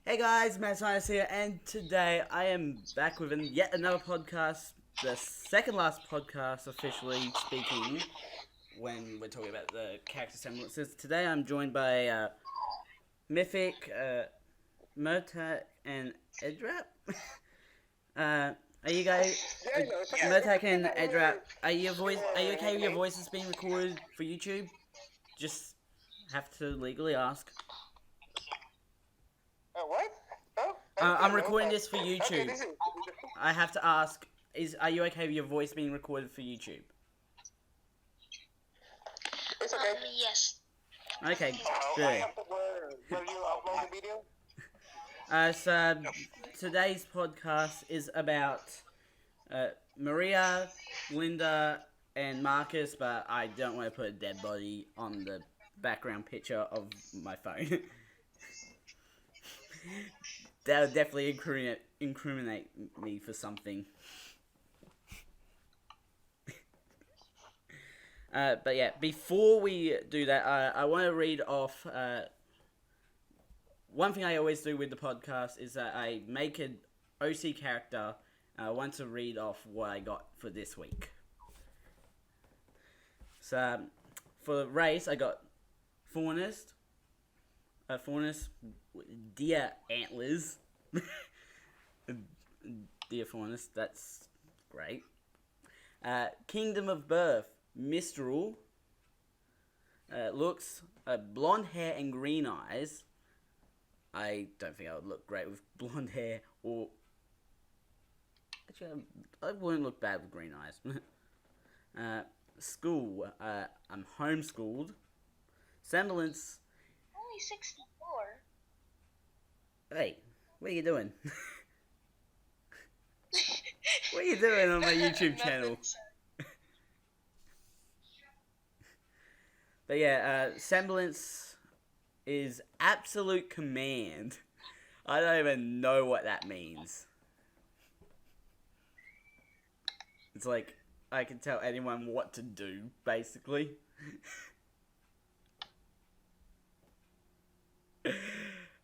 Hey guys, Matt Science here, and today I am back with yet another podcast, the second last podcast officially speaking, when we're talking about the character semblances. Today I'm joined by Mythic, Murtak, and Edrap. Are you guys, Murtak and Edrap, are you okay with your voices being recorded for YouTube? Just have to legally ask. What? Oh, I'm recording this for YouTube. Okay, this is... I have to ask: are you okay with your voice being recorded for YouTube? It's okay. Yes. Okay, I good. have to where you upload the video? So today's podcast is about Maria, Glynda, and Marcus, but I don't want to put a dead body on the background picture of my phone. That would definitely incriminate me for something. But yeah, before we do that, I want to read off. One thing I always do with the podcast is that I make an OC character. I want to read off what I got for this week. So, for the race, I got Faunus, deer antlers, deer Faunus, that's great. Kingdom of Birth, Mistral, looks blonde hair and green eyes. I don't think I would look great with blonde hair, or actually I wouldn't look bad with green eyes. School, I'm homeschooled. Semblance. Only 64. Hey, what are you doing? What are you doing on my YouTube channel? But yeah, Semblance is absolute command. I don't even know what that means. It's like, I can tell anyone what to do, basically.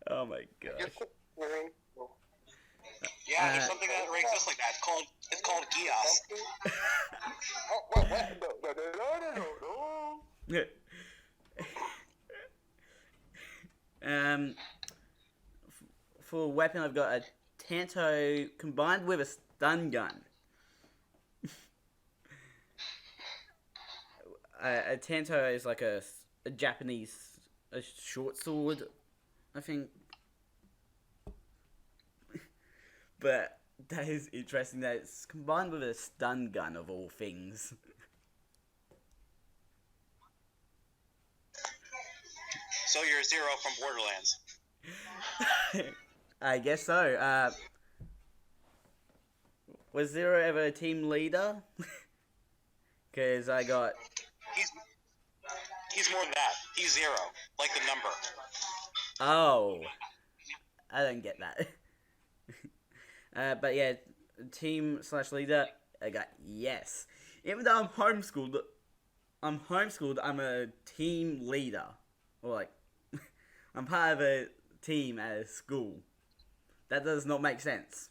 Oh my gosh. Yeah, there's something that exists like that. It's called Gios. Oh, what? No. For weapon, I've got a Tanto combined with a stun gun. A Tanto is like a Japanese short sword, I think. But that is interesting that it's combined with a stun gun of all things. So you're Zero from Borderlands. I guess so. Was Zero ever a team leader? Because I got... He's more than that. He's Zero, like the number. Oh. I don't get that. But yeah, team/leader, I got yes. Even though I'm homeschooled, I'm a team leader. Or like, I'm part of a team at a school. That does not make sense.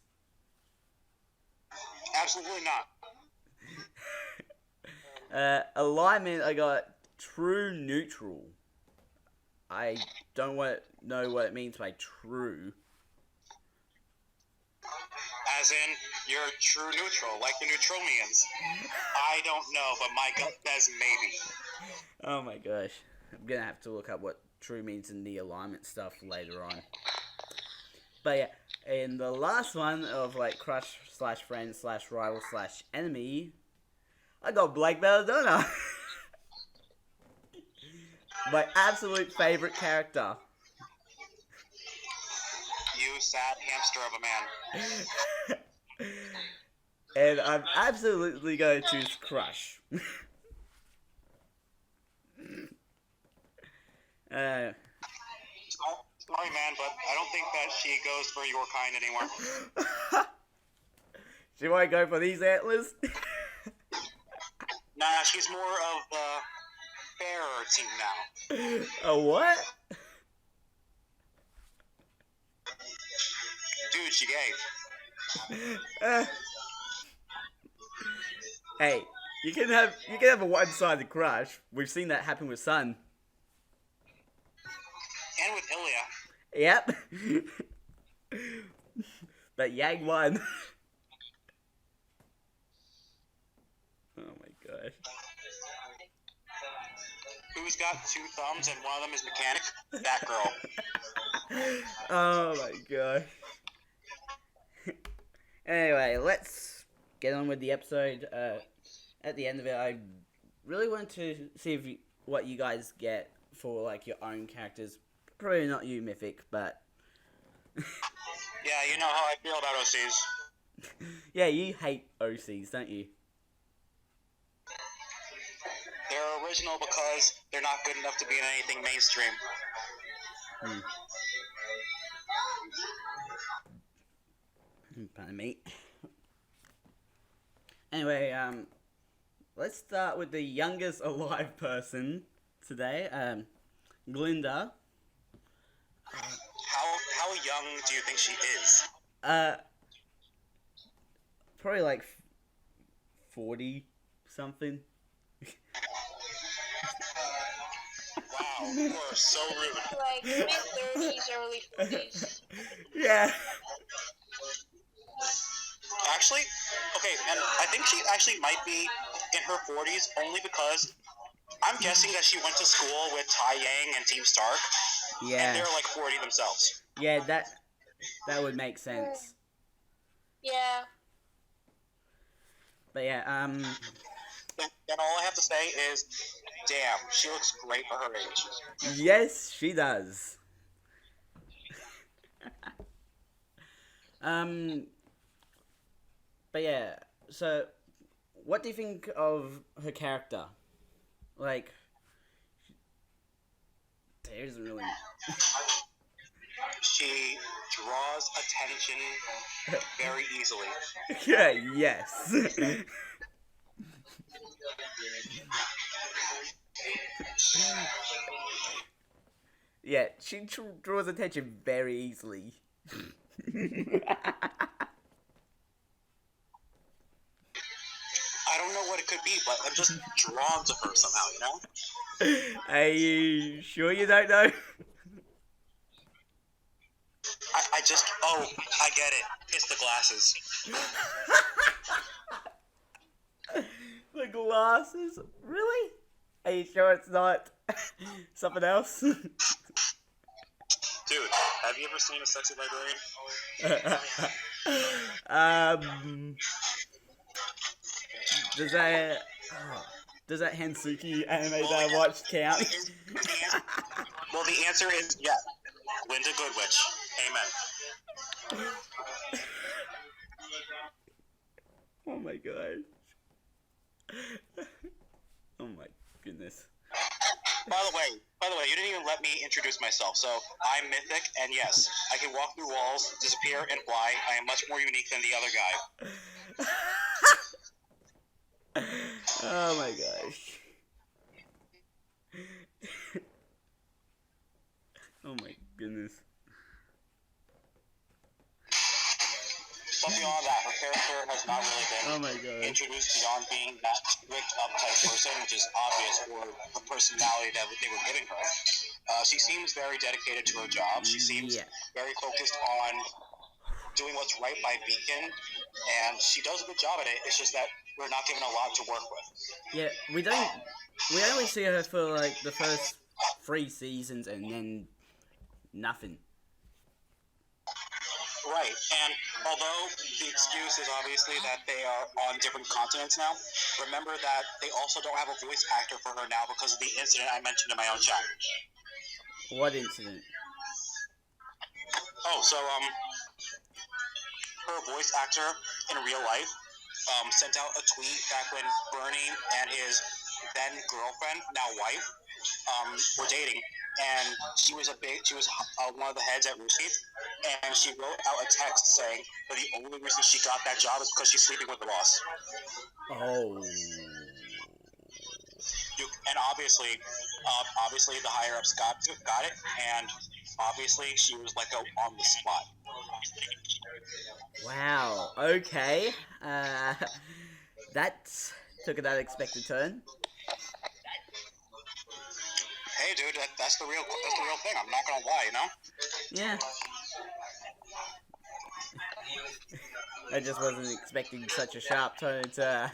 Absolutely not. Alignment, I got true neutral. I don't know what it means by true. As in, you're true neutral, like the Neutronians. I don't know, but my gut says maybe. Oh my gosh. I'm gonna have to look up what true means in the alignment stuff later on. But yeah, in the last one of like crush/friend/rival/enemy, I got Blake Belladonna. My absolute favorite character. You sad hamster of a man. And I'm absolutely going to choose Crush. Sorry, man, but I don't think that she goes for your kind anymore. She might go for these antlers. Nah, she's more of the fairer team now. A what? dude, she gay. Hey, you can have a one-sided crush. We've seen that happen with Sun. And with Ilya. Yep. But Yang won. Oh my gosh. Who's got 2 thumbs and one of them is mechanic? That girl. Oh my gosh. Anyway, let's get on with the episode. At the end of it, I really want to see what you guys get for like your own characters. Probably not you, Mythic, but Yeah, you know how I feel about OCs. yeah, you hate OCs, don't you? They're original because they're not good enough to be in anything mainstream. Pardon me. Anyway, let's start with the youngest alive person today, Glynda. How young do you think she is? Probably like 40 something. Wow, you are so rude. Like mid-30s, early 40s. Yeah. Actually, okay, and I think she actually might be in her 40s only because I'm guessing that she went to school with Tai Yang and Team Stark, and Yeah. they're like 40 themselves. Yeah, that would make sense. Yeah. But yeah, And all I have to say is, damn, she looks great for her age. yes, she does. But yeah, so what do you think of her character? Like, there isn't really. She draws attention very easily. Yeah, yes. Yeah, she draws attention very easily. I don't know what it could be, but I'm just drawn to her somehow, you know? Are you sure you don't know? I just, oh, I get it. It's the glasses. The glasses? Really? Are you sure it's not something else? Dude, have you ever seen a sexy librarian? Does that Hansuki anime that I watched count? Well, the answer is yes. Linda Goodwitch. Amen. Oh my gosh. Oh my goodness. By the way, you didn't even let me introduce myself. So, I'm Mythic, and yes, I can walk through walls, disappear, and fly. I am much more unique than the other guy. Oh my gosh. Oh my goodness. But beyond that, her character has not really been Oh my god. introduced beyond being that strict, uptight person, which is obvious for the personality that they were giving her. She seems very dedicated to her job. She seems very focused on doing what's right by Beacon, and she does a good job at it. It's just that we're not given a lot to work with. Yeah, we only see her for like the first 3 seasons and then nothing. Right, and although the excuse is obviously that they are on different continents now, remember that they also don't have a voice actor for her now because of the incident I mentioned in my own chat. What incident? Oh, so, her voice actor in real life sent out a tweet back when Bernie and his then girlfriend, now wife, were dating, and she was one of the heads at RWBY, and she wrote out a text saying that the only reason she got that job is because she's sleeping with the boss. Oh. And obviously the higher ups got it, and obviously she was let go on the spot. Wow. Okay. That took an unexpected turn. Hey, dude, that's the real thing. I'm not gonna lie, you know. Yeah. I just wasn't expecting such a sharp turn into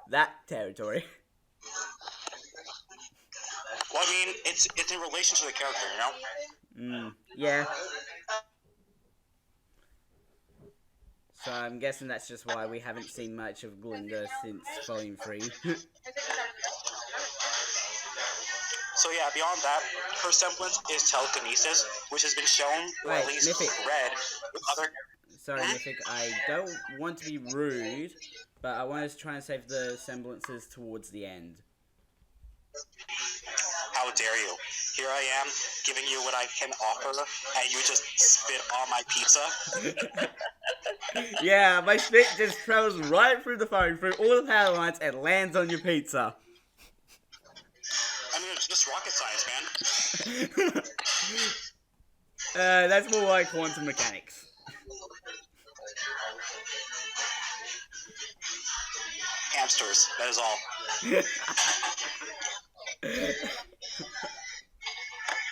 that territory. Well, I mean, it's in relation to the character, you know. Yeah. So I'm guessing that's just why we haven't seen much of Glynda since Volume 3. So yeah, beyond that, her semblance is telekinesis, which has been shown, or Wait, at least Mythic. read, with other... Sorry, Mythic, I don't want to be rude, but I want to try and save the semblances towards the end. How dare you? Here I am, giving you what I can offer, and you just spit on my pizza? Yeah, my spit just travels right through the phone, through all the power lines, and lands on your pizza. I mean, it's just rocket science, man. That's more like quantum mechanics. Hamsters, that is all.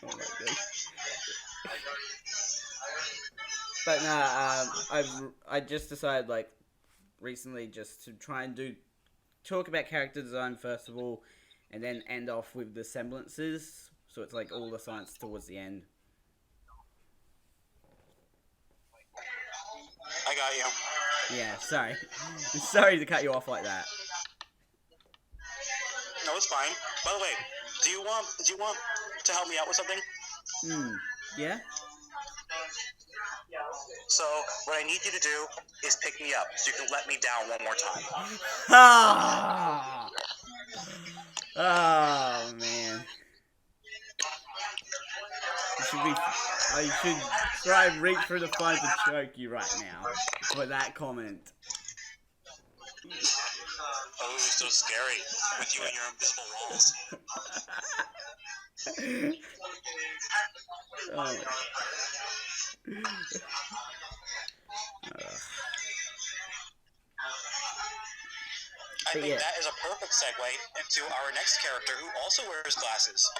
Oh my god. But nah, I just decided like recently just to try and talk about character design first of all, and then end off with the semblances. So it's like all the science towards the end. I got you. Yeah, sorry. Sorry to cut you off like that. No, it's fine. By the way, do you want to help me out with something? Yeah? So, what I need you to do is pick me up so you can let me down one more time. Ah! Oh, man. I should try and reach through the phone to choke you right now for that comment. Oh, it's so scary with you and your invisible walls. Oh. I think that is a perfect segue into our next character who also wears glasses.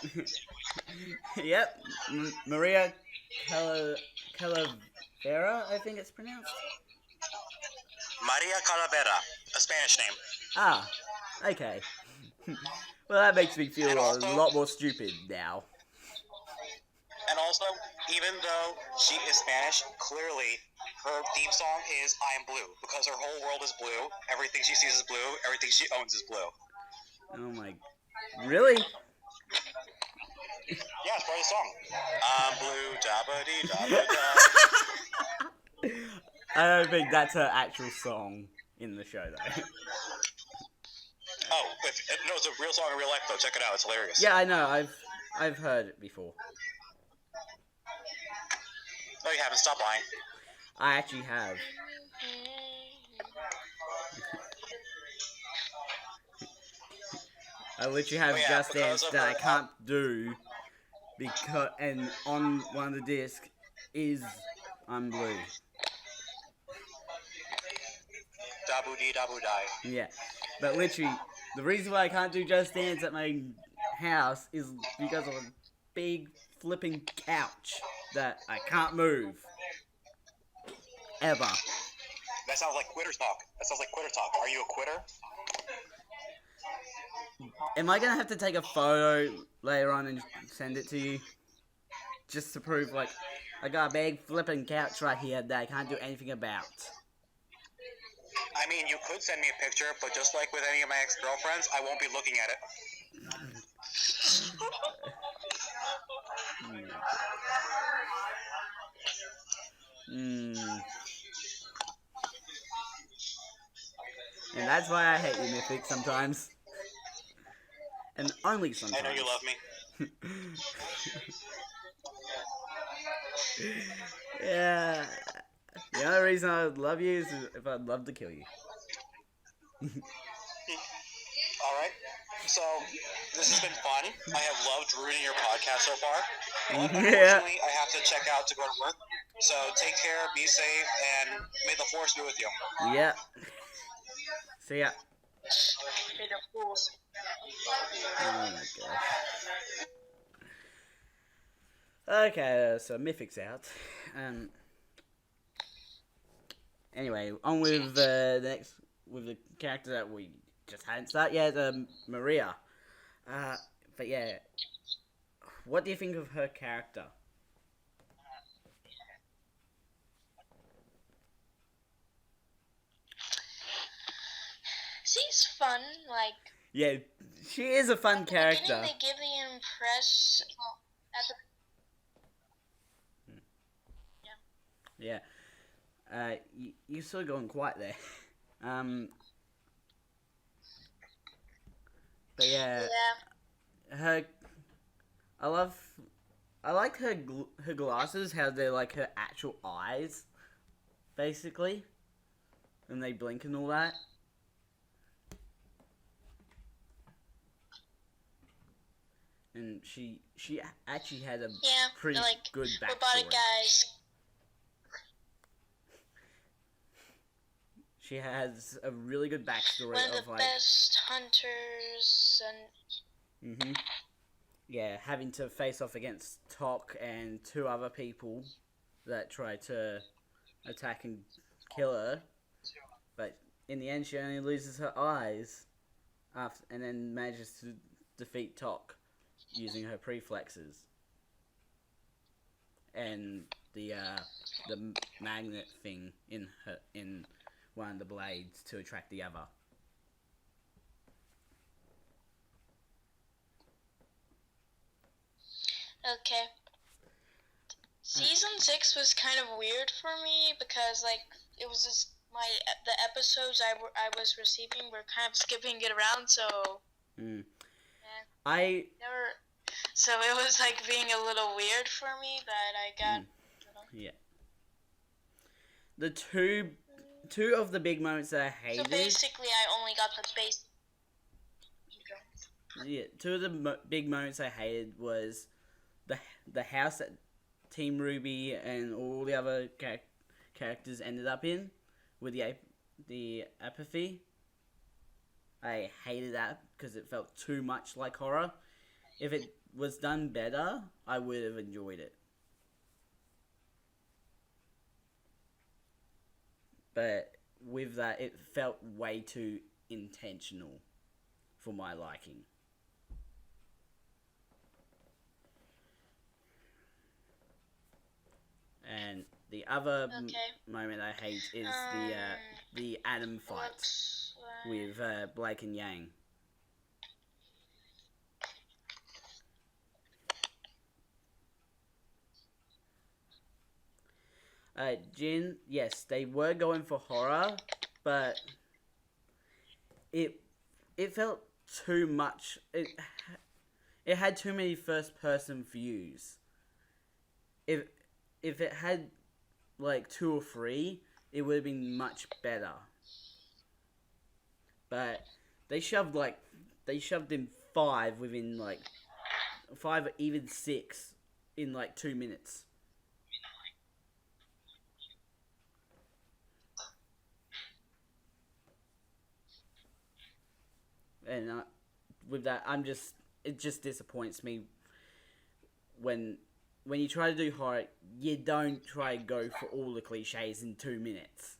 Yep, Maria Calavera, I think it's pronounced. Maria Calavera, a Spanish name. Ah, okay. Well, that makes me feel a lot more stupid now. And also, even though she is Spanish, clearly her theme song is I Am Blue, because her whole world is blue, everything she sees is blue, everything she owns is blue. Oh my... Really? Yeah, it's part of the song. I'm blue, da-ba-dee, da-ba-da. I don't think that's her actual song in the show, though. Oh, no, it's a real song in real life, though. Check it out. It's hilarious. Yeah, I know. I've heard it before. No, you haven't. Stop lying. I actually have. I literally have Just Dance that I can't do because, and on one of the discs is I'm Blue. Dabu-dee, dabu-die. Yeah, but literally, the reason why I can't do Just Dance at my house is because of a big flipping couch that I can't move. Ever. That sounds like quitter talk. Are you a quitter? Am I gonna have to take a photo later on and send it to you? Just to prove, like, I got a big flipping couch right here that I can't do anything about. I mean, you could send me a picture, but just like with any of my ex-girlfriends, I won't be looking at it. And that's why I hate you, Mythic, sometimes. And only sometimes. I know you love me. Yeah. The only reason I would love you is if I'd love to kill you. Alright. So, this has been fun. I have loved ruining your podcast so far. But Yeah. unfortunately, I have to check out to go to work. So, take care, be safe, and may the force be with you. Yeah. See ya. May the force. Oh my gosh. Okay, so Mythic's out. Anyway, on with the next with the character that we just hadn't started yet, Maria. But yeah, what do you think of her character? She's fun. Like Yeah, she is a fun at the character. beginning, they give the impression at the Yeah. You're sort of going quiet there. But yeah, her. I like her her glasses. How they're like her actual eyes, basically, and they blink and all that. And she actually had a pretty like good robotic backstory. guys. She has a really good backstory One of of the like best hunters and yeah, having to face off against Tok and two other people that try to attack and kill her, but in the end she only loses her eyes after, and then manages to defeat Tok using her preflexes and the magnet thing in one of the blades to attract the other. okay. Season 6 was kind of weird for me because like it was just the episodes I was receiving were kind of skipping it around, so so it was like being a little weird for me, but I got yeah. The two of the big moments that I hated. So basically, I only got the base. Yeah, two of the big moments I hated was the house that Team RWBY and all the other characters ended up in with the apathy. I hated that because it felt too much like horror. If it was done better, I would have enjoyed it. But with that, it felt way too intentional for my liking. And the other moment I hate is the Atom fight with Blake and Yang. Jin, yes, they were going for horror, but it felt too much. It had too many first person views. If it had like 2 or 3, it would have been much better. But they shoved in 5 within like 5 or even 6 in like 2 minutes. And with that, it just disappoints me when you try to do horror, you don't try to go for all the cliches in 2 minutes.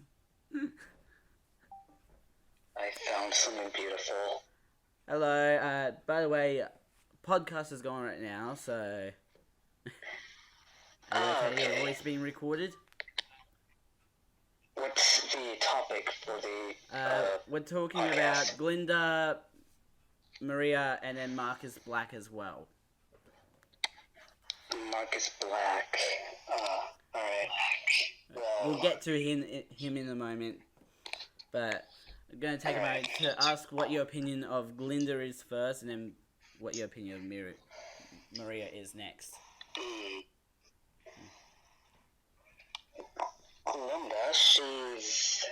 I found something beautiful. Hello, by the way, podcast is going right now, so okay, your voice being recorded. What's the topic for the we're talking podcast? about Glynda, Maria, and then Marcus Black as well. Marcus Black. Alright. Well, We'll get to him in a moment, but I'm going to take a moment to ask what your opinion of Glynda is first, and then what your opinion of Maria is next. Glynda, she's...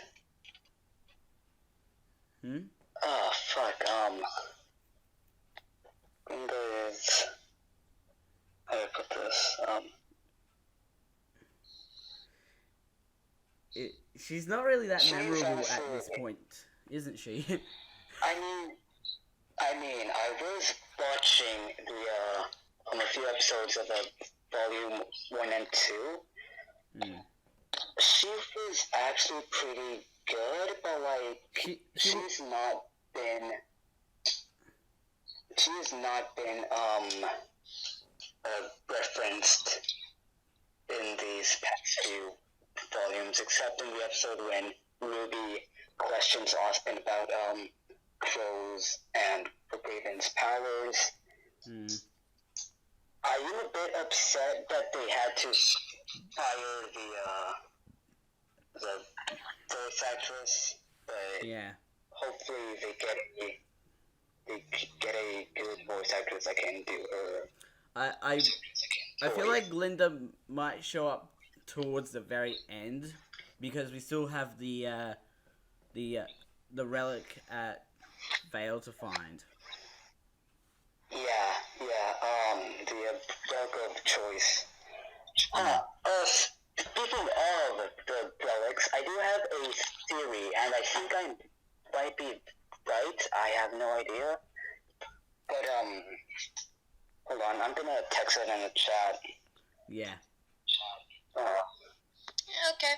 Hmm? Oh, fuck, She's not really that She's memorable at actually- this point, isn't she? I mean, I was watching a few episodes of Volume 1 and 2. Hmm. She was actually pretty good, but like she's not been referenced in these past few volumes, except in the episode when Ruby questions Austin about Crow's and Raven's powers. Hmm. I am a bit upset that they had to fire the voice actress, but Yeah. hopefully they get a good voice actress that can do her. I feel like Glynda might show up towards the very end because we still have the relic at Vale to find. The relic of choice. Hmm. Speaking of the relics, I do have a theory, and I think I might be right. I have no idea. But, hold on, I'm gonna text it in the chat. Yeah. Okay.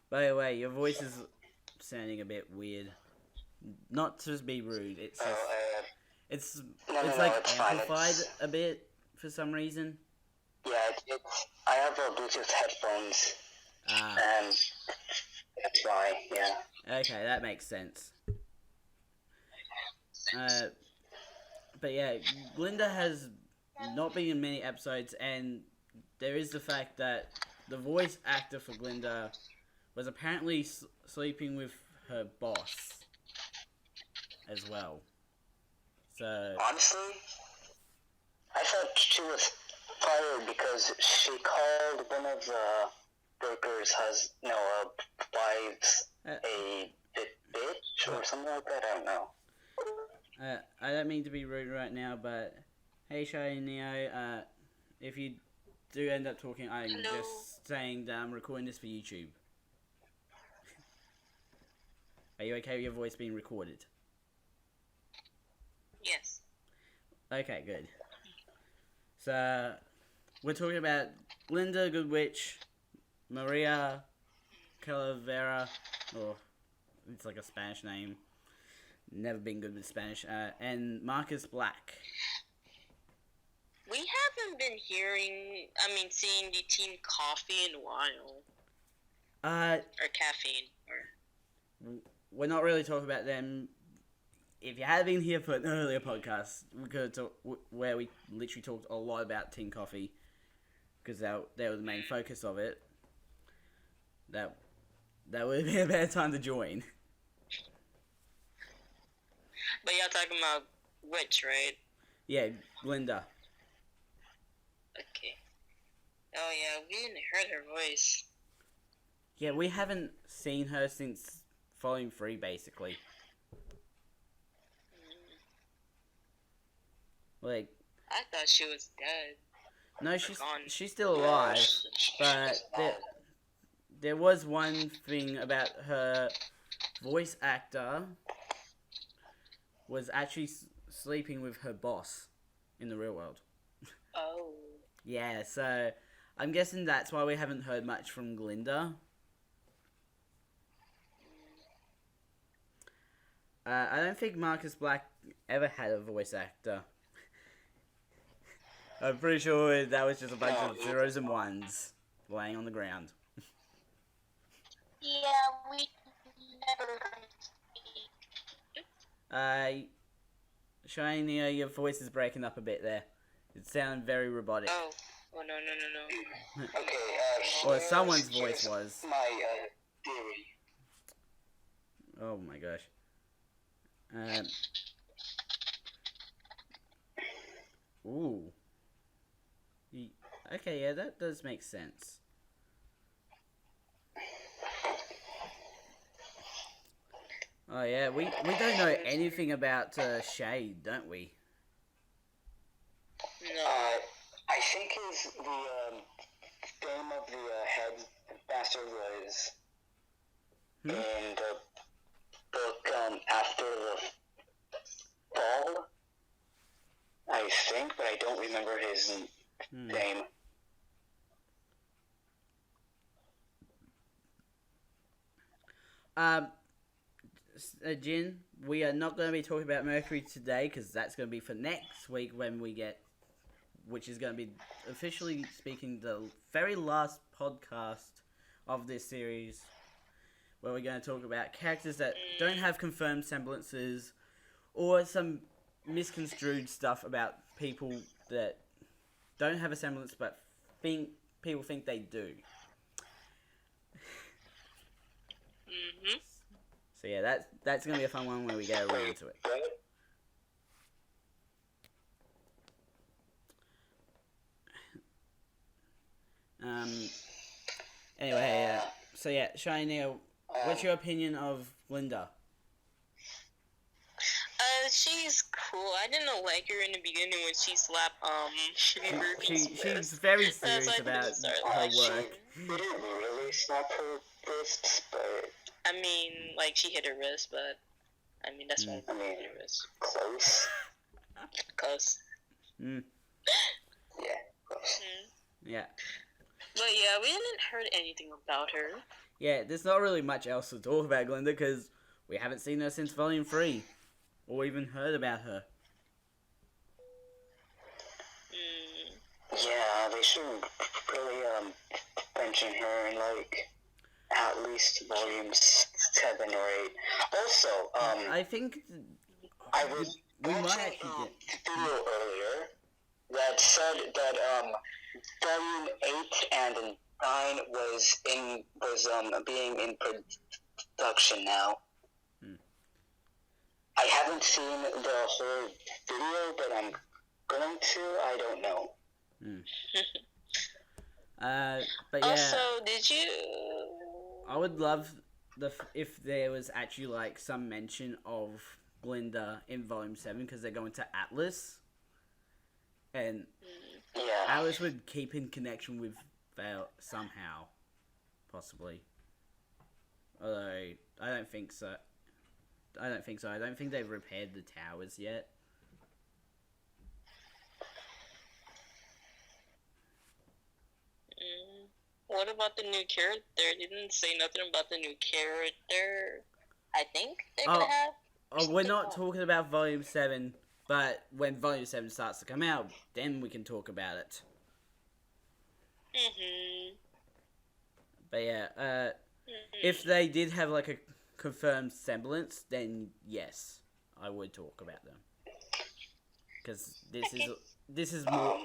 By the way, your voice is sounding a bit weird. Not to be rude, it's just, it's like it's fine. amplified a bit for some reason. Yeah, I have Bluetooth headphones, Ah. and that's why, yeah. Okay, that makes sense. But yeah, Glynda has not been in many episodes, and there is the fact that the voice actor for Glynda was apparently sleeping with her boss as well. So Honestly, I thought she was fired because she called one of the workers' wives a bitch or something like that. I don't know. I don't mean to be rude right now, but hey, Shy and Neo, if you do end up talking, I'm Hello. just saying that I'm recording this for YouTube. Are you okay with your voice being recorded? Yes. Okay, good. So, we're talking about Glynda, Good Witch, Maria Calavera, or it's like a Spanish name. Never been good with Spanish. And Marcus Black. We haven't been seeing the Team Coffee in a while. Or Caffeine. We're not really talking about them. If you had been here for an earlier podcast, we could have talked where we literally talked a lot about Team Coffee, because they were the main focus of it. That would have been a better time to join. But y'all talking about Witch, right? Yeah, Glynda. Okay. Oh yeah, we didn't heard her voice. Yeah, we haven't seen her since Volume 3, basically. Like, I thought she was dead. no, Gone. she's still alive, but there was one thing about her voice actor was actually sleeping with her boss in the real world. Oh. Yeah, so I'm guessing that's why we haven't heard much from Glynda. I don't think Marcus Black ever had a voice actor. I'm pretty sure that was just a bunch of zeros and ones laying on the ground. Yeah, we never. Shiny, your voice is breaking up a bit there. It sounded very robotic. Oh. Oh no. Okay, Or someone's voice was. my theory. Oh my gosh. Ooh. Okay, yeah, that does make sense. Oh yeah, we don't know anything about Shade, don't we? No. I think the name of the headmaster was in the book after the fall, I think, but I don't remember his name. Jin, we are not going to be talking about Mercury today because that's going to be for next week when we get, which is going to be officially speaking the very last podcast of this series, where we're going to talk about characters that don't have confirmed semblances or some misconstrued stuff about people that don't have a semblance but people think they do. So yeah, that's gonna be a fun one where we get around to it. Anyway, so yeah, Shiny, what's your opinion of Glynda? She's cool. I didn't like her in the beginning when she slapped She's very serious about her work. She didn't really slap her wrists, but I mean, like, she hit her wrist, but I mean, that's why I mean, hit her wrist. Close. Close. Yeah, close. Yeah. But yeah, we didn't heard anything about her. Yeah, there's not really much else to talk about Glynda because we haven't seen her since Volume 3. Or even heard about her. Yeah, they should really mention her in like at least volume 7 or 8. Also, I think I was we might watching actually get a video earlier that said that volume 8 and 9 was being in production now. I haven't seen the whole video, but I'm going to. I don't know. But yeah. Also, did you? I would love if there was actually like some mention of Glynda in Volume 7 because they're going to Atlas, and Atlas would keep in connection with Vale somehow, possibly. Although I don't think so. I don't think they've repaired the towers yet. What about the new character? They didn't say nothing about the new character. I think they're gonna have. Oh, we're not talking about Volume 7, but when Volume 7 starts to come out, then we can talk about it. But yeah, if they did have like a confirmed semblance, then yes, I would talk about them. Because this is more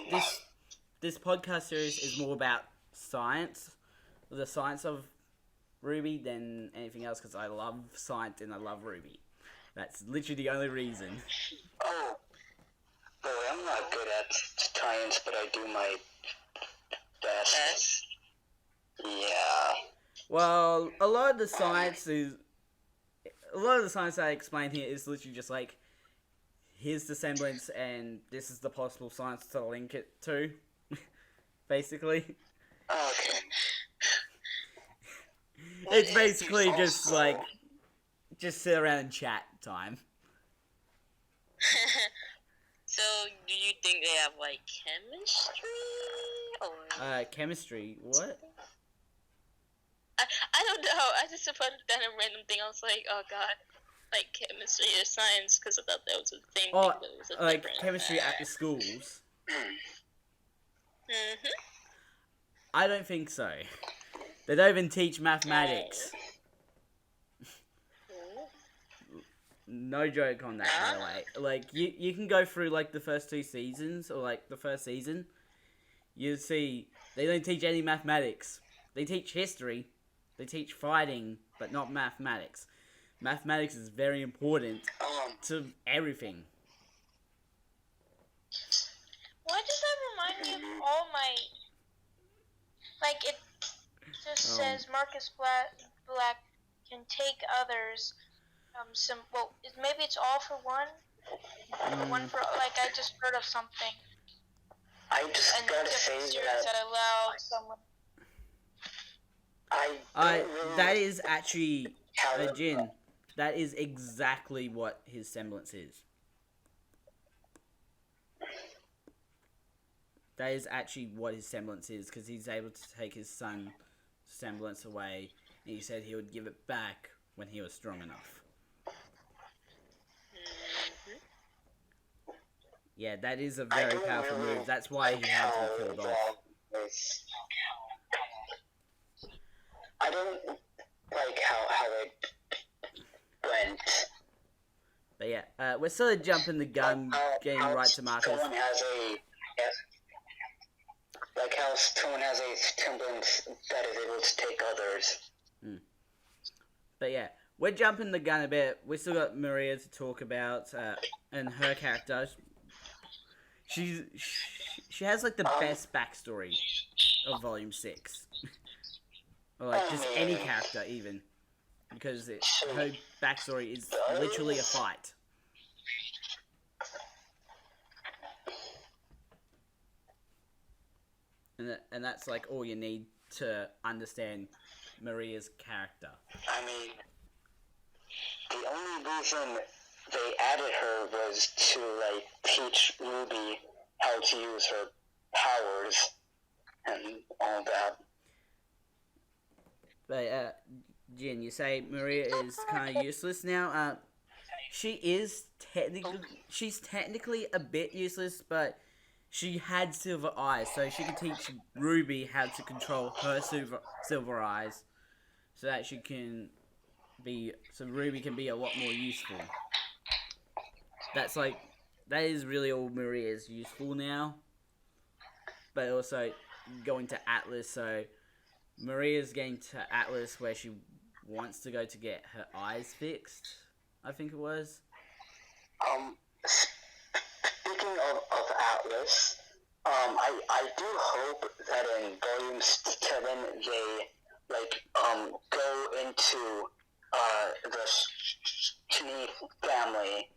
this podcast series is more about science, the science of RWBY than anything else. Because I love science and I love RWBY. That's literally the only reason. Oh, boy, I'm not good at science, but I do my best. Yeah. Well, a lot of the science I explain here is literally just like, here's the semblance and this is the possible science to link it to, basically. Okay. It's basically just like, just sit around and chat time. So, do you think they have like chemistry? Or... Chemistry, what? I don't know. I just put that a random thing. I was like, oh god, like chemistry or science, because I thought that was the same thing. But it was like different. chemistry at the schools. I don't think so. They don't even teach mathematics. No joke on that, by the way. Like, you can go through, like, the first 2 seasons, or, like, the first season. You see, they don't teach any mathematics. They teach history. They teach fighting, but not mathematics. Mathematics is very important to everything. Why does that remind me of all my... Like, it just says Marcus Black can take others... maybe it's all for one. One for, like, I just heard of something. I just And gotta different say series that that allow someone. I don't really That is actually how Jin. That is exactly what his semblance is. That is actually what his semblance is, because he's able to take his son's semblance away, and he said he would give it back when he was strong enough. Yeah, that is a very powerful really move. That's why he had to be killed off. I don't like how it went. But yeah, we're sort of jumping the gun, getting right to Marcus. Someone has like how someone has a semblance that is able to take others. But yeah, we're jumping the gun a bit. We still got Maria to talk about, and her character. She has like the best backstory of Volume 6. Or like just any character even. Because her backstory is literally a fight. And that's like all you need to understand Maria's character. I mean, the only reason they added her was to like teach Ruby how to use her powers and all that. But Jin, you say Maria is kind of useless now. She's technically a bit useless, but she had silver eyes, so she can teach Ruby how to control her silver eyes, so that Ruby can be a lot more useful. That is really all Maria is useful now. But also going to Atlas, so Maria's getting to Atlas where she wants to go to get her eyes fixed, I think it was. Speaking of Atlas, I do hope that in Volume 7 they go into the Shinee family.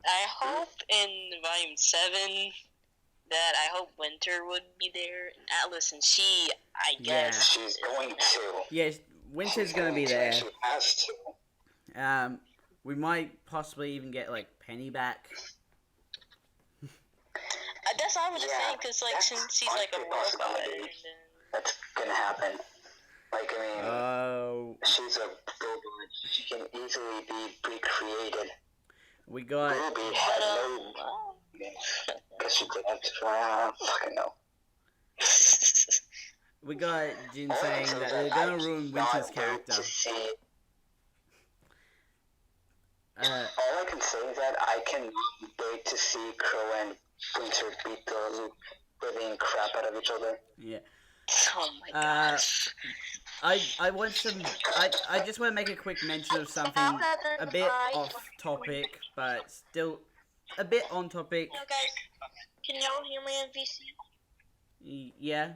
I hope in Volume 7 that I hope Winter would be there, and Atlas and she, I guess. She's going to. Yes, Winter's going to be there. She has to. We might possibly even get, like, Penny back. That's what I was just saying, because, like, since he's, like, a robot. That's gonna happen. Like, I mean, she's a robot. She can easily be recreated. We got... Ruby had no... Because she didn't have to try. I don't fucking know. We got Jin saying that they're gonna ruin Winter's character. All I can say is that I cannot wait to see Crow and Winter beat the living crap out of each other. Yeah. Oh my gosh. I want some... I just want to make a quick mention of something a bit off topic, but still a bit on topic. Yo guys, can y'all hear me in VC? Yeah,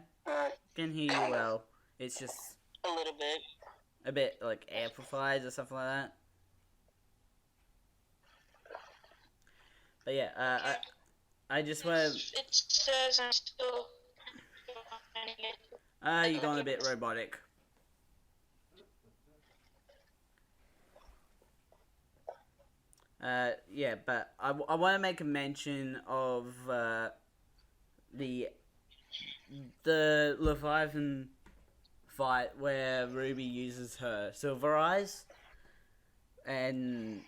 can hear you well. It's just A little bit. a bit like amplified or something like that. But yeah, I just want to... It says I'm still... You're going a bit robotic. Yeah, but I want to make a mention of the Leviathan fight where Ruby uses her silver eyes, and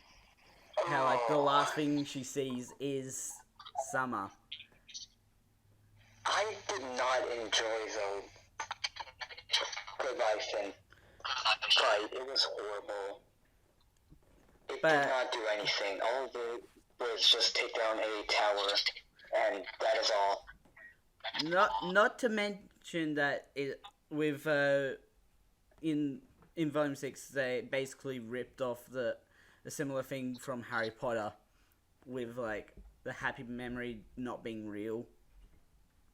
how like the last thing she sees is Summer. I did not enjoy the Leviathan fight. It was horrible. It did not do anything. All it did was just take down a tower, and that is all. Not to mention that in Volume 6 they basically ripped off the similar thing from Harry Potter, with like the happy memory not being real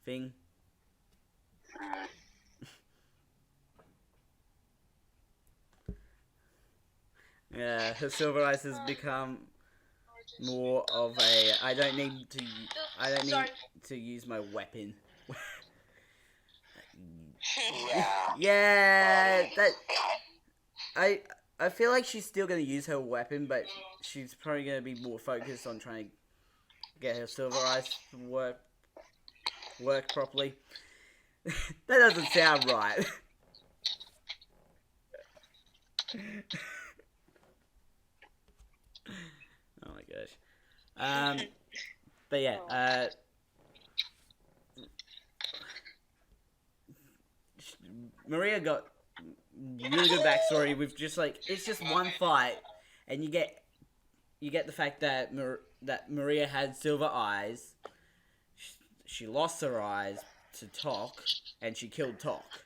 thing. Yeah, her silver eyes has become more of a I don't need to use my weapon. Yeah. Yeah, that I feel like she's still gonna use her weapon, but she's probably gonna be more focused on trying to get her silver eyes to work properly. That doesn't sound right. Oh my gosh. But yeah, Maria got really good backstory with just like it's just one fight, and you get the fact that Maria had silver eyes. She lost her eyes to Tok, and she killed Tok.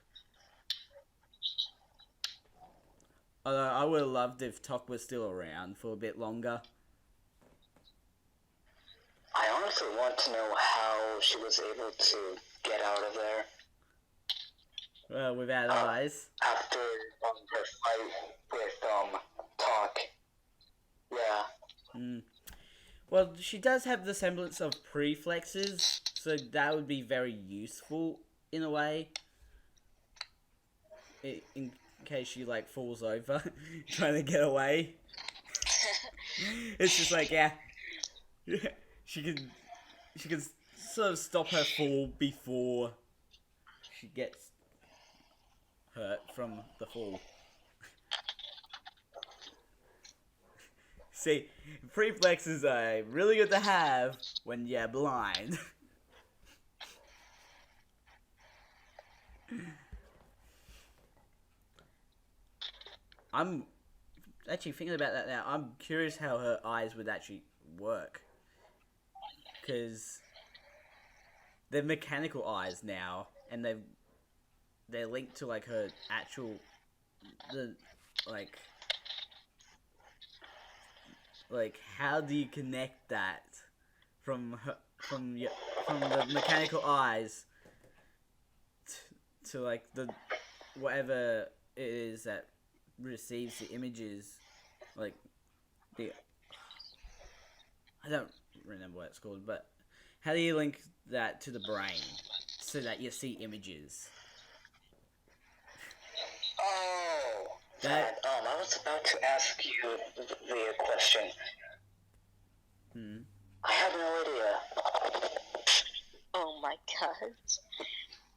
Although I would have loved if Tok was still around for a bit longer. I honestly want to know how she was able to get out of there. Without eyes. After her fight with Tok. Yeah. Well, she does have the semblance of preflexes, so that would be very useful in a way. In case she like falls over trying to get away. It's just like she can sort of stop her fall before she gets hurt from the fall. See, preflexes are really good to have when you're blind. I'm actually thinking about that now. I'm curious how her eyes would actually work. Because they're mechanical eyes now, and they're linked to like her actual like how do you connect that from the mechanical eyes to like the whatever it is that receives the images, like the I don't remember what it's called, but how do you link that to the brain so that you see images? Oh, that, I was about to ask you the question. I have no idea. Oh my god.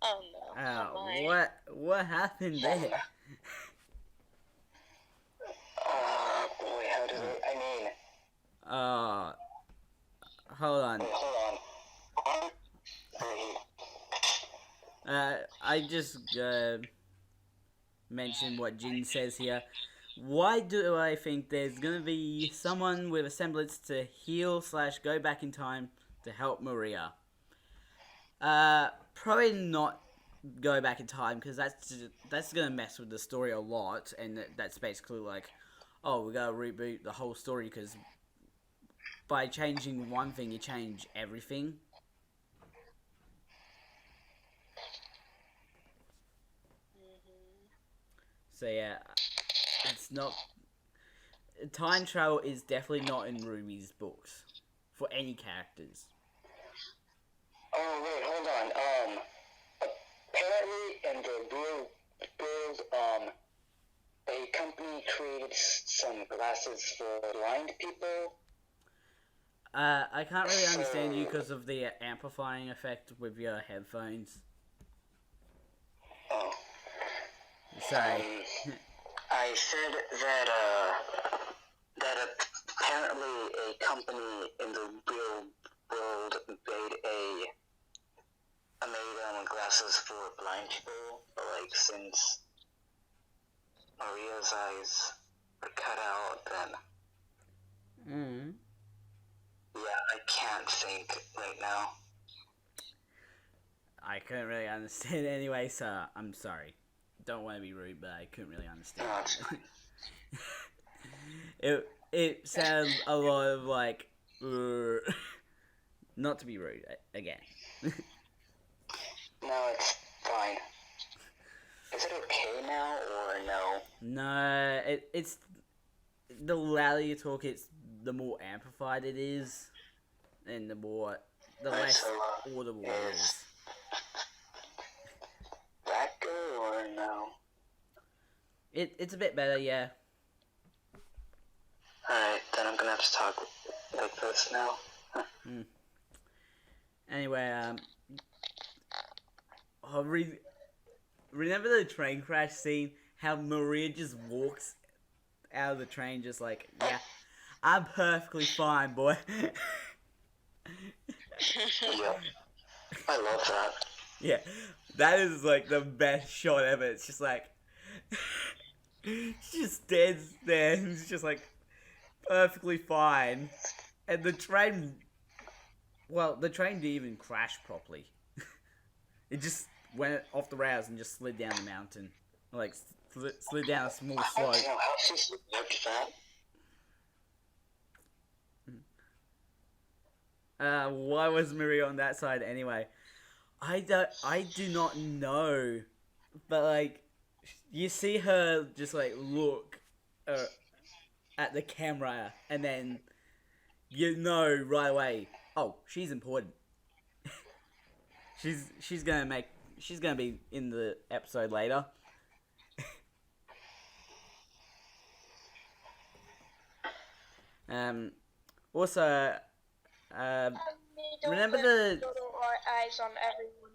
Oh no. Oh, what happened there? Oh boy, how does it, I mean... Hold on. Wait, hold on. I just mentioned what Jin says here. Why do I think there's gonna be someone with a semblance to heal / go back in time to help Maria? Probably not go back in time, because that's gonna mess with the story a lot, and that's basically like, oh, we gotta reboot the whole story, because by changing one thing, you change everything. So yeah, it's not... Time travel is definitely not in RWBY's books, for any characters. Oh, wait, hold on. Apparently in the real world, a company created some glasses for blind people. I can't really understand you because of the amplifying effect with your headphones. Oh. Sorry. I said that apparently a company in the real world made glasses for blind people, but like since Maria's eyes are cut out, then yeah, I can't think right now. I couldn't really understand anyway, so I'm sorry. Don't want to be rude, but I couldn't really understand. It sounds a lot of like not to be rude again. No, it's fine. Is it okay now or no? No, it's the louder you talk, the more amplified it is, and the less audible it is. That good or no? It's a bit better, yeah. Alright, then I'm gonna have to talk like this now. Anyway, remember the train crash scene? How Maria just walks out of the train just like, yeah, I'm perfectly fine, boy. Yep. I love that. Yeah, that is like the best shot ever. It's just like, she just stands there and it's just like, perfectly fine. And the train didn't even crash properly. It just went off the rails and just slid down the mountain. Like, slid down a small slope. I don't know how she survived that. Why was Maria on that side anyway? I do not know. But, like, you see her just, like, look at the camera, and then you know right away, oh, she's important. she's gonna be in the episode later. Also, remember the eyes on everyone.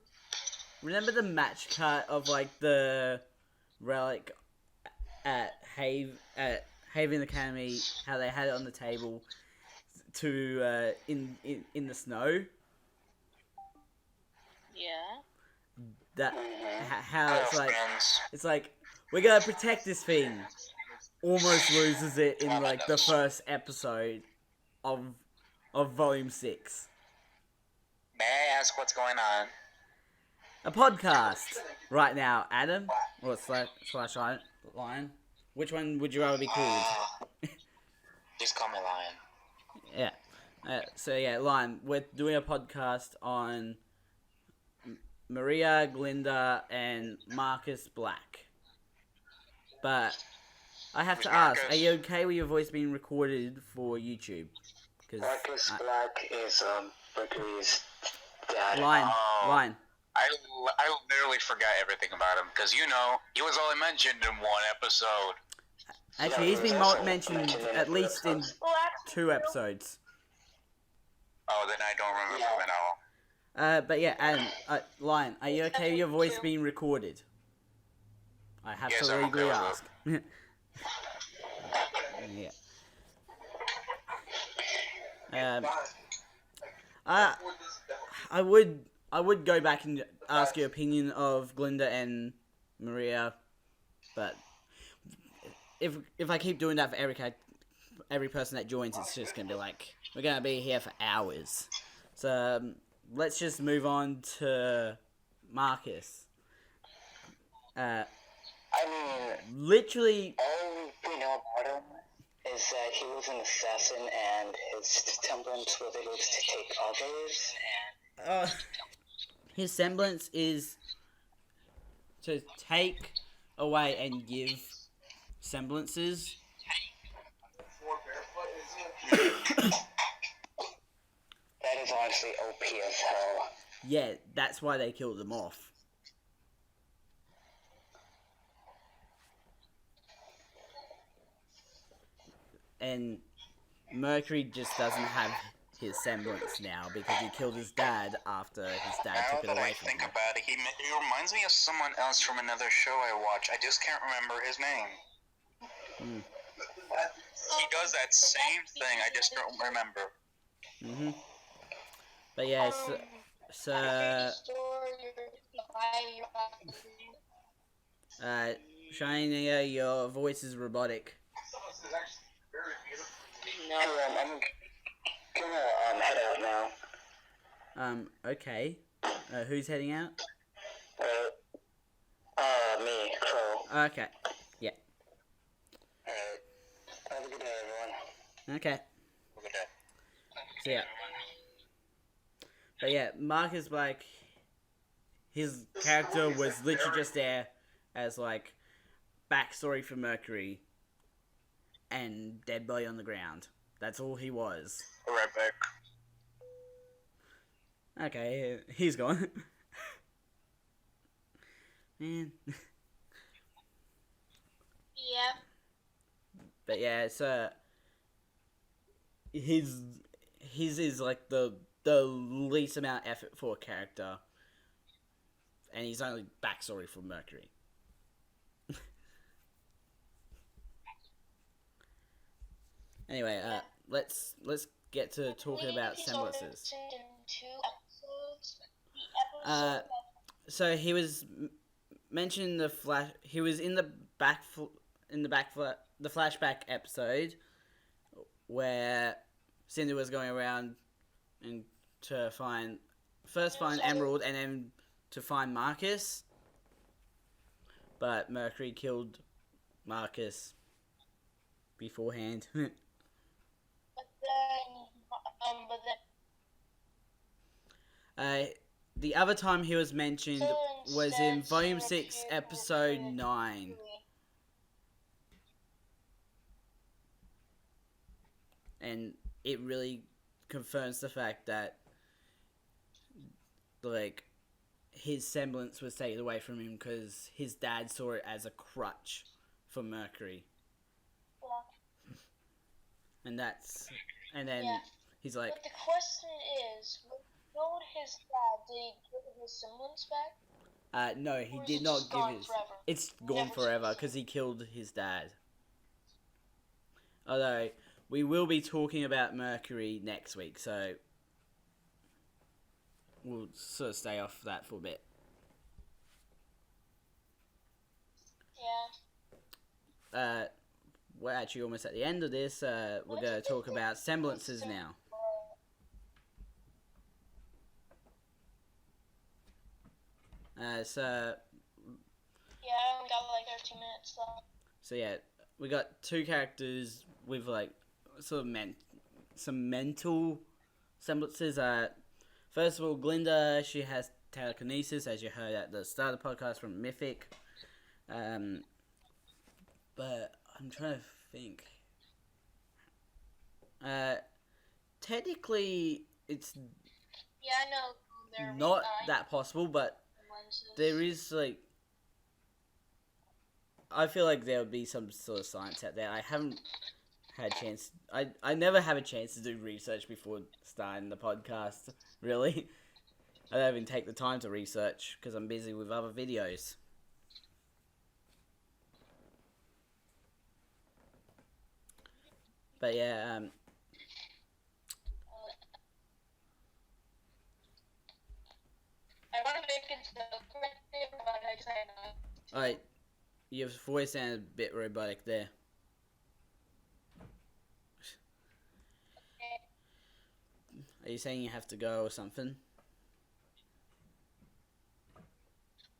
remember the match cut of like the relic at Haven Academy, how they had it on the table to in the snow. Yeah. That how it's like we're gonna protect this thing. Almost loses it in like the first episode of Volume 6. May I ask what's going on? A podcast right now, Adam or slash Lion. Which one would you rather be called? Just call me Lion. Yeah. So yeah, Lion. We're doing a podcast on Maria, Glynda, and Marcus Black. But I have to ask, are you okay with your voice being recorded for YouTube? Marcus Black is Mercury's dad. Lion. I literally forgot everything about him because he was only mentioned in one episode. Actually, he's been mentioned at least in 2 episodes. Oh, then I don't remember him at all. But yeah, Adam, Lion, are you okay with your voice being recorded? I have to legally ask. Yeah. I would go back and ask your opinion of Glynda and Maria, but if I keep doing that for every person that joins, it's just gonna be like we're gonna be here for hours. So let's just move on to Marcus. Literally, all we know about him is that he was an assassin and his semblance was able to take others. His semblance is to take away and give semblances. That is honestly OP as hell. Yeah, that's why they killed them off. And Mercury just doesn't have his semblance now because he killed his dad after his dad took it away from him. Now that I think about it, he reminds me of someone else from another show I watch. I just can't remember his name. He does that same thing, I just don't remember. But yeah, Shiny, your voice is robotic. No. I'm gonna head out now. Okay. Who's heading out? Me, Crow. Okay. Yeah. Have a good day, everyone. Okay. Look at that. So yeah. But yeah, Marcus Black, his character was literally just there as like backstory for Mercury. and dead body on the ground. That's all he was. Right back. Okay, he's gone. Man. Yeah. But yeah, it's his is like the least amount of effort for a character, and he's only backstory for Mercury. Anyway, let's get to talking about semblances. So he was mentioned in the flash. He was in the the flashback episode where Cindy was going around and to find Emerald and then to find Marcus, but Mercury killed Marcus beforehand. The other time he was mentioned was in Volume 6, Episode 9. And it really confirms the fact that, like, his semblance was taken away from him because his dad saw it as a crutch for Mercury. And then he's like... But the question is, when he killed his dad, did he give his semblance back? No, he did not give his... Forever? It's gone forever because he killed his dad. Although, we will be talking about Mercury next week, so we'll sort of stay off that for a bit. Yeah. We're actually almost at the end of this. We're going to talk about semblances now. So... Yeah, I only got like 13 minutes left. So yeah, we got two characters with like sort of some mental semblances. First of all, Glynda, she has telekinesis, as you heard at the start of the podcast from Mythic. But I'm trying to think. Technically, it's Yeah, I know. They're not that possible, but lenses. there is like... I feel like there would be some sort of science out there. I haven't had a chance... I never have a chance to do research before starting the podcast, really. I don't even take the time to research because I'm busy with other videos. But yeah, I want to make a joke right there, but I decided not. alright, your voice sounded a bit robotic there. Are you saying you have to go or something?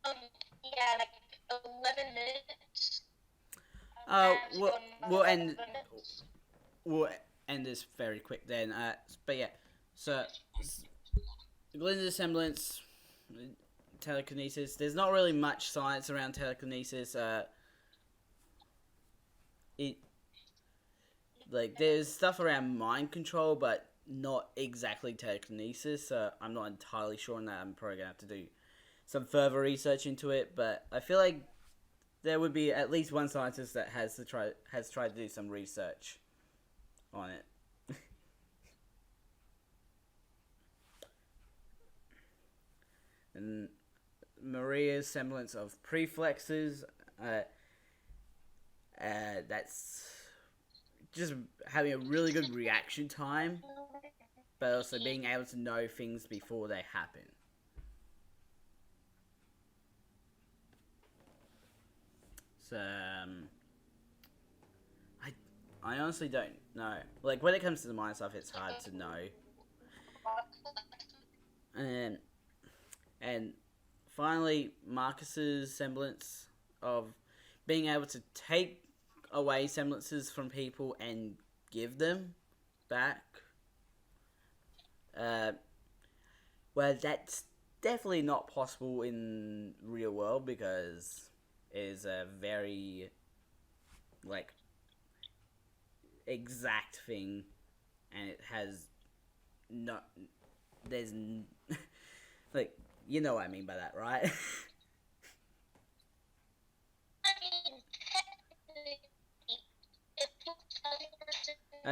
Yeah, like 11 minutes. We'll end this very quick then. But yeah, so Glynda's semblance, telekinesis. There's not really much science around telekinesis. There's stuff around mind control, but not exactly telekinesis. So I'm not entirely sure on that. I'm probably gonna have to do some further research into it. But I feel like there would be at least one scientist that has tried to do some research on it. And Maria's semblance of preflexes, that's just having a really good reaction time, but also being able to know things before they happen. So, I honestly don't know. Like, when it comes to the mind stuff, it's hard to know. And finally, Marcus's semblance of being able to take away semblances from people and give them back. Well, that's definitely not possible in real world because it is a very, exact thing, and it has not. There's like, you know what I mean by that, right?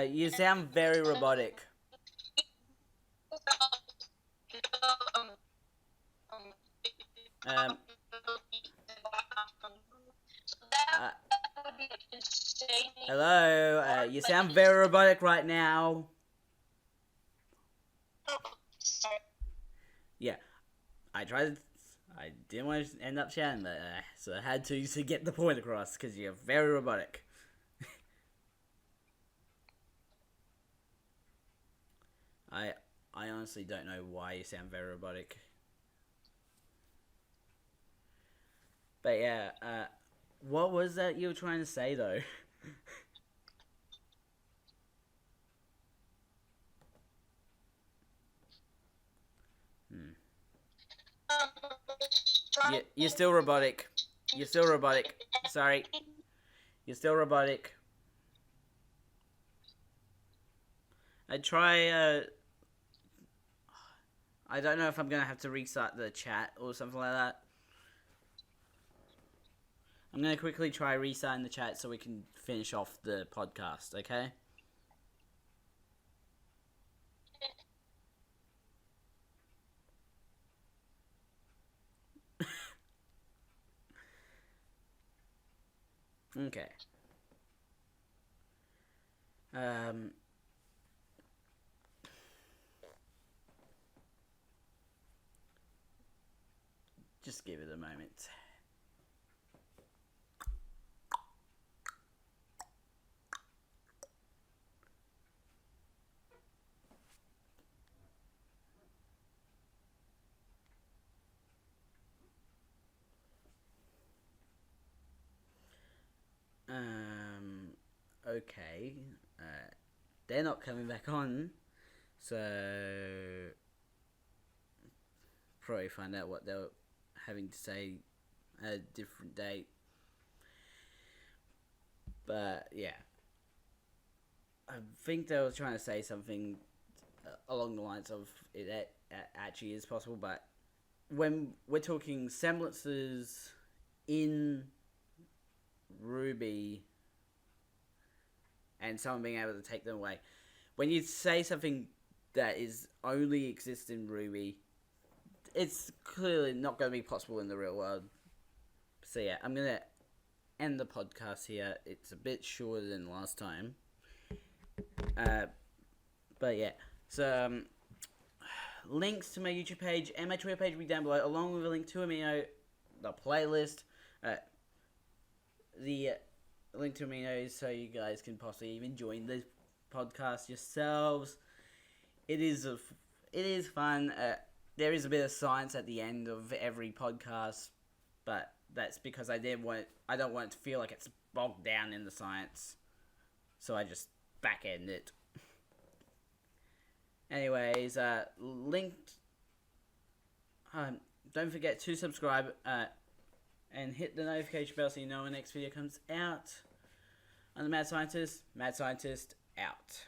You sound very robotic. Um, hello, you sound very robotic right now. Yeah, I tried. I didn't want to end up shouting, but so I had to get the point across because you're very robotic. I honestly don't know why you sound very robotic. But yeah, what was that you were trying to say though? You're still robotic. You're still robotic. Sorry. You're still robotic. I don't know if I'm gonna have to restart the chat or something like that. I'm gonna quickly try restarting the chat so we can finish off the podcast, okay? Okay. Just give it a moment. Okay. They're not coming back on, so probably find out what they're having to say at a different date. But yeah, I think they were trying to say something along the lines of it actually is possible, but when we're talking semblances in RWBY and someone being able to take them away, when you say something that is only exists in RWBY, it's clearly not going to be possible in the real world. So yeah, I'm going to end the podcast here. It's a bit shorter than last time. But yeah, so links to my YouTube page and my Twitter page will be down below, along with a link to Amino, the playlist, the link to Amino so you guys can possibly even join the podcast yourselves. It is fun. There is a bit of science at the end of every podcast, but that's because I don't want it to feel like it's bogged down in the science, so I just back end it. Anyways, linked. Don't forget to subscribe and hit the notification bell so you know when the next video comes out. I'm the Mad Scientist. Mad Scientist out.